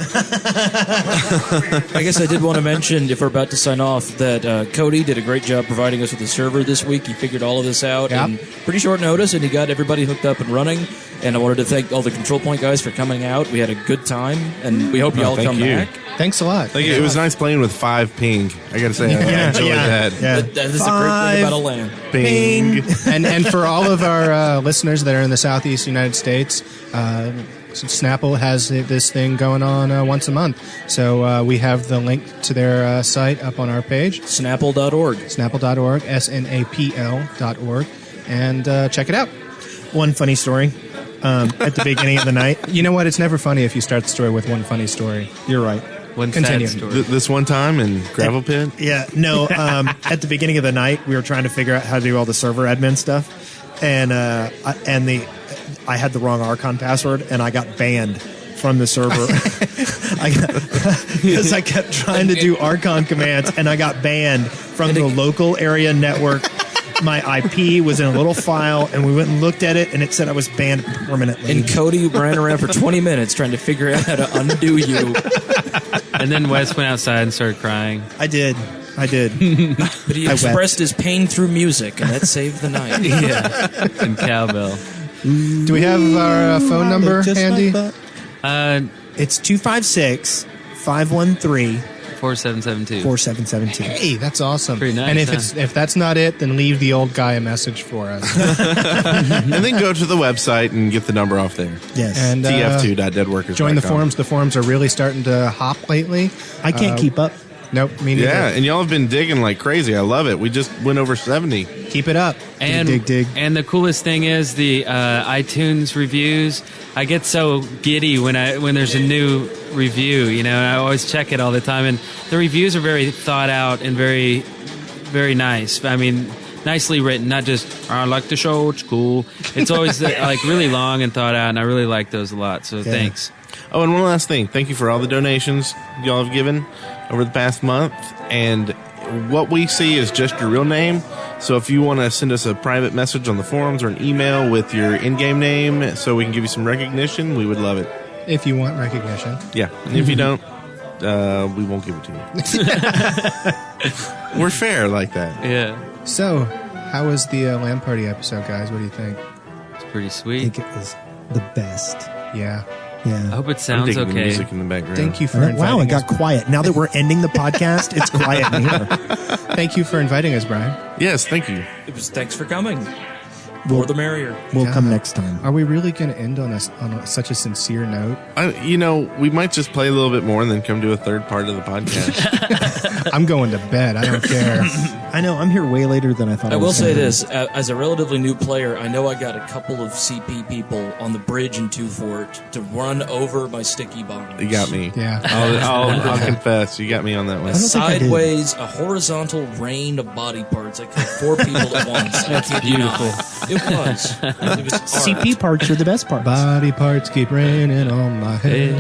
I guess I did want to mention, if we're about to sign off, that Cody did a great job providing us with a server this week. He figured all of this out in pretty short notice, and he got everybody hooked up and running. And I wanted to thank all the Control Point guys for coming out. We had a good time, and we hope you all come back. Thanks a lot. Thank you. It was nice playing with 5 ping. I got to say, I enjoyed that. Yeah. That is a great thing about a LAN. Ping. And for all of our listeners that are in the Southeast United States, SNAPL has this thing going on once a month. So we have the link to their site up on our page. SNAPL.org. SNAPL.org, SNAPL.org. And check it out. One funny story. At the beginning of the night. You know what? It's never funny if you start the story with one funny story. You're right. One Continue. sad story. This one time in Gravel Pit? Yeah. No, at the beginning of the night, we were trying to figure out how to do all the server admin stuff. And I had the wrong Archon password, and I got banned from the server. Because I kept trying to do Archon commands, and I got banned from the local area network. My IP was in a little file, and we went and looked at it, and it said I was banned permanently. And Cody ran around for 20 minutes trying to figure out how to undo you. And then Wes went outside and started crying. I did. But he expressed his pain through music, and that saved the night. Yeah. And cowbell. Do we have our phone number handy? It's 256-513 4772. Hey, that's awesome. Pretty nice, and if that's not it, then leave the old guy a message for us. And then go to the website and get the number off there. Yes. And tf2.deadworkers.com. join the forums. The forums are really starting to hop lately. I can't keep up. Nope, me neither. Yeah, and y'all have been digging like crazy. I love it. We just went over 70. Keep it up. And dig. And the coolest thing is the iTunes reviews. I get so giddy when there's a new review. I always check it all the time, and the reviews are very thought out and very, very nice. I mean, nicely written, not just I like the show, it's cool. It's always like really long and thought out, and I really like those a lot. So thanks. Oh, and one last thing. Thank you for all the donations y'all have given over the past month. And what we see is just your real name. So if you want to send us a private message on the forums or an email with your in-game name so we can give you some recognition, we would love it. If you want recognition. Yeah. And if you don't, we won't give it to you. We're fair like that. Yeah. So, how was the LAN Party episode, guys? What do you think? It's pretty I sweet. think it was the best. Yeah. I Yeah. hope it I'm sounds digging the okay. music in the background. Thank you for inviting Wow, it us. got quiet. Now that we're ending the podcast, it's quiet in here. Thank you for inviting us, Brian. Yes, thank you. Thanks for coming. More the merrier. We'll come next time. Are we really going to end on such a sincere note? We might just play a little bit more and then come to a third part of the podcast. I'm going to bed. I don't care. I know. I'm here way later than I thought. I will was say gonna be. this: as a relatively new player, I know I got a couple of CP people on the bridge in 2 Fort to run over my sticky bombs. You got me. Yeah. I'll confess. You got me on that one. don't think I did. Sideways, a horizontal rain of body parts. I killed 4 people at once. That's beautiful. It was. It was art. CP parts are the best parts. Body parts keep raining on my head.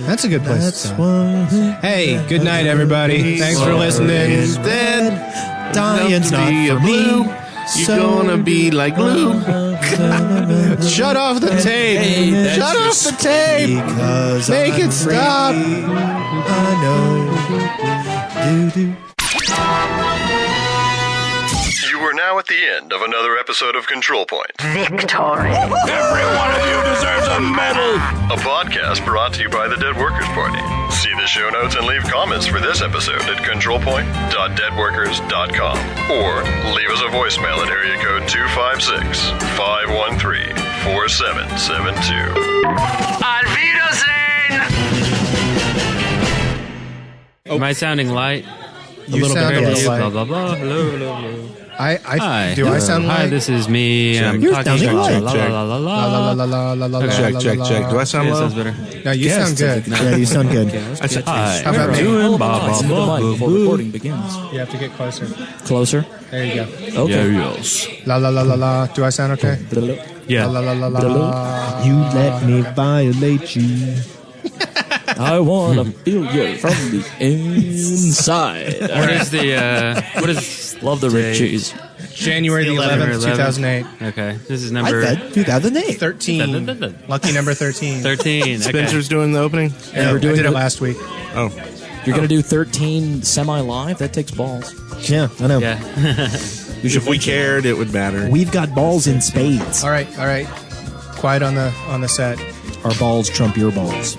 That's a good place to stop. Hey, good night, everybody. Thanks for listening. Is dead. Dying's not a for blue. me. You're gonna be like glue. Shut off the tape. Hey, that's Shut your off the tape. Because Make I'm it stop. free. I know. Do-do. You are now at the end of another episode of Control Point, Victory. Every one of you deserves a medal! a podcast brought to you by the Dead Workers Party. See the show notes and leave comments for this episode at controlpoint.deadworkers.com or leave us a voicemail at area code 256-513-4772. Auf Wiedersehen! Am I sounding light? You sound a Blah, little blah, light. blah, blah. Hello, hello, hello. I Hi. do I sound Hi, light? this is me. I'm You're talking sounding about light. la la la la La la la. la la la la la Check, la check, la check. Do I la. sound Yeah, low? sounds better. No, you sound good. Yeah, you sound good. I said hi. How about me? Doing blah, Listen to the blah, mic blah, before blah. recording begins. You have to get closer. Closer. There you go. Okay. yes. La la la la la. Do I sound okay? Yeah. La la la la la. You let me violate you. I want to feel you from the inside. What is the, what is, Love the Rick Day. cheese. January the 11th, 2008. okay, this is I number said 2008. 13. Lucky number 13. 13. Okay. Spencer's doing the opening? Yeah, we're I doing did it the- last week. Oh. You're going to do 13 semi-live? That takes balls. Yeah, I know. Yeah. If we cared, it would matter. We've got balls in spades. All right. Quiet on the set. Our balls trump your balls.